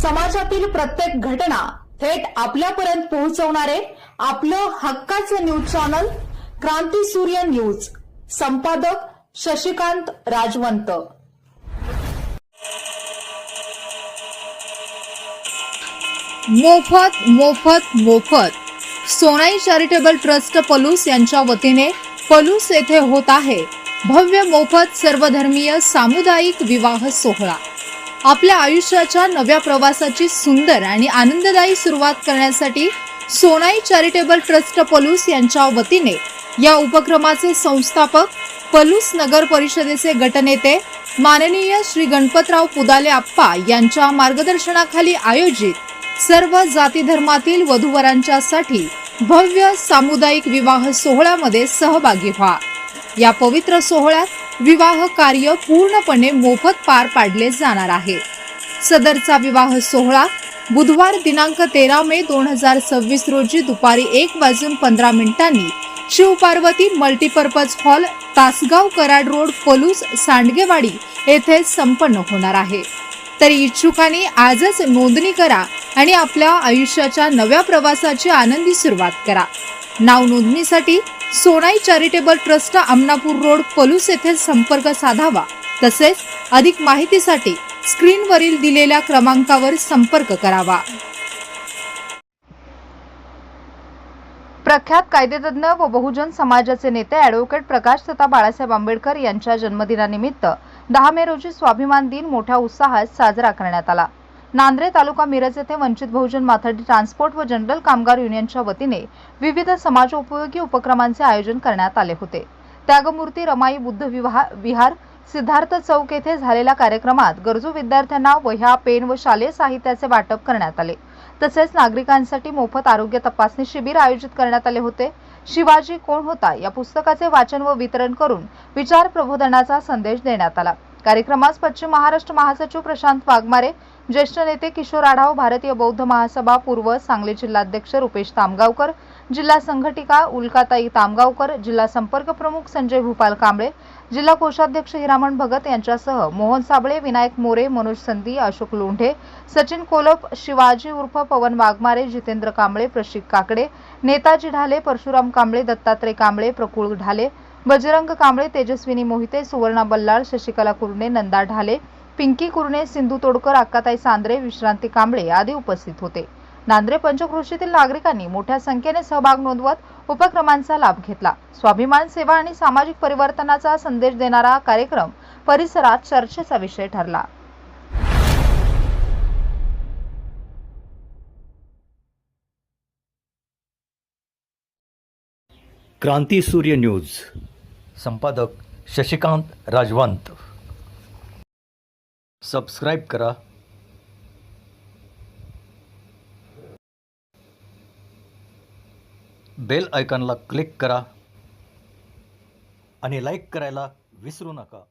समाजातील प्रत्येक घटना थेट आपल्यापर्यंत पोहोचवणारे आपलं हक्काचं न्यूज चॅनल क्रांती सूर्य न्यूज. संपादक शशिकांत राजवंत. मोफत मोफत मोफत. सोनाई चॅरिटेबल ट्रस्ट पलूस यांच्या वतीने पलूस येथे होत आहे भव्य मोफत सर्वधर्मीय सामुदायिक विवाह सोहळा. आपल्या आयुष्याच्या नव्या प्रवासाची सुंदर आणि आनंददायी सुरुवात करण्यासाठी सोनाई चॅरिटेबल ट्रस्ट पलूस यांच्या वतीने या उपक्रमाचे संस्थापक, पलूस नगर परिषदेचे गटनेते माननीय श्री गणपतराव पुदाले आप्पा यांच्या मार्गदर्शनाखाली आयोजित सर्व जाती धर्मातील वधूवरांच्यासाठी भव्य सामुदायिक विवाह सोहळ्यामध्ये सहभागी व्हा. या पवित्र सोहळ्यात विवाह कार्य पूर्णपणे मोफत पार पाडले जाणार आहे. सदरचा विवाह सोहळा बुधवार दिनांक 13 मे 2026 रोजी दुपारी 1:15 Shivparvati multipurpose hall, Tasgaon Karad road, Palus, Sandgewadi येथे संपन्न होणार आहे. तरी इच्छुकांनी आजच नोंदणी करा आणि आपल्या आयुष्याच्या नव्या प्रवासाची आनंदी सुरुवात करा. नाव नोंदणीसाठी Sonai charitable trust, Amanapur road, Palus येथे संपर्क साधावा. तसेच अधिक माहितीसाठी स्क्रीनवरील दिलेल्या क्रमांकावर संपर्क करावा. प्रख्यात कायदेतज्ञ व बहुजन समाजाचे नेते ॲडव्होकेट प्रकाश तथा बाळासाहेब आंबेडकर यांच्या जन्मदिनानिमित्त 10 मे रोजी स्वाभिमान दिन मोठ्या उत्साहात साजरा करण्यात आला. नांद्रे तालुका मिरज येथे वंचित बहुजन माथाडी ट्रान्सपोर्ट व जनरल कामगार युनियनच्या वतीने विविध समाजोपयोगी उपक्रमांचे आयोजन करण्यात आले होते. त्यागमूर्ती रमाई बुद्ध विहार, सिद्धार्थ चौक येथे झालेल्या कार्यक्रमात गरजू विद्यार्थ्यांना वह्या, पेन व शालेय साहित्याचे वाटप करण्यात आले. तसेच नागरिकांसाठी मोफत आरोग्य तपासणी शिबिर आयोजित करण्यात आले होते. शिवाजी कोण होता या पुस्तकाचे वाचन व वितरण करून विचार प्रबोधनाचा संदेश देण्यात आला. कार्यक्रमास पश्चिम महाराष्ट्र महासचिव प्रशांत वाघमारे, ज्येष्ठ नेते किशोर आढाव, भारतीय बौद्ध महासभा पूर्व सांगली जिल्हाध्यक्ष रुपेश तामगावकर, जिल्हा संघटिका उल्काताई तामगावकर, जिल्हा संपर्क प्रमुख संजय भूपाल कांबळे, जिल्हा कोषाध्यक्ष हिरामण भगत यांच्यासह मोहन साबळे, विनायक मोरे, मनोज संधी, अशोक लोंढे, सचिन कोलप, शिवाजी उर्फ पवन वाघमारे, जितेंद्र कांबळे, प्रशिक काकडे, नेताजी ढाले, परशुराम कांबळे, दत्तात्रय कांबळे, प्रकुळ ढाले, बजरंग कांबळे, तेजस्विनी मोहिते, सुवर्णा बल्लाळ, शशिकला कुर्णे, नंदा ढाले, पिंकी कुर्णे, सिंधू तोडकर, अक्काताई सांद्रे, विश्रांती कांबळे आदी उपस्थित होते. नांद्रे पंचक्रोशीतील नागरिकांनी मोठ्या संख्येने सहभाग नोंदवत उपक्रमांचा लाभ घेतला. स्वाभिमान, सेवा आणि सामाजिक परिवर्तनाचा संदेश देणारा कार्यक्रम परिसरात चर्चेचा विषय ठरला. क्रांती सूर्य न्यूज. संपादक शशिकांत राजवंत. सबस्क्राईब करा. बेल आयकॉनला क्लिक करा आणि लाईक करायला विसरू नका.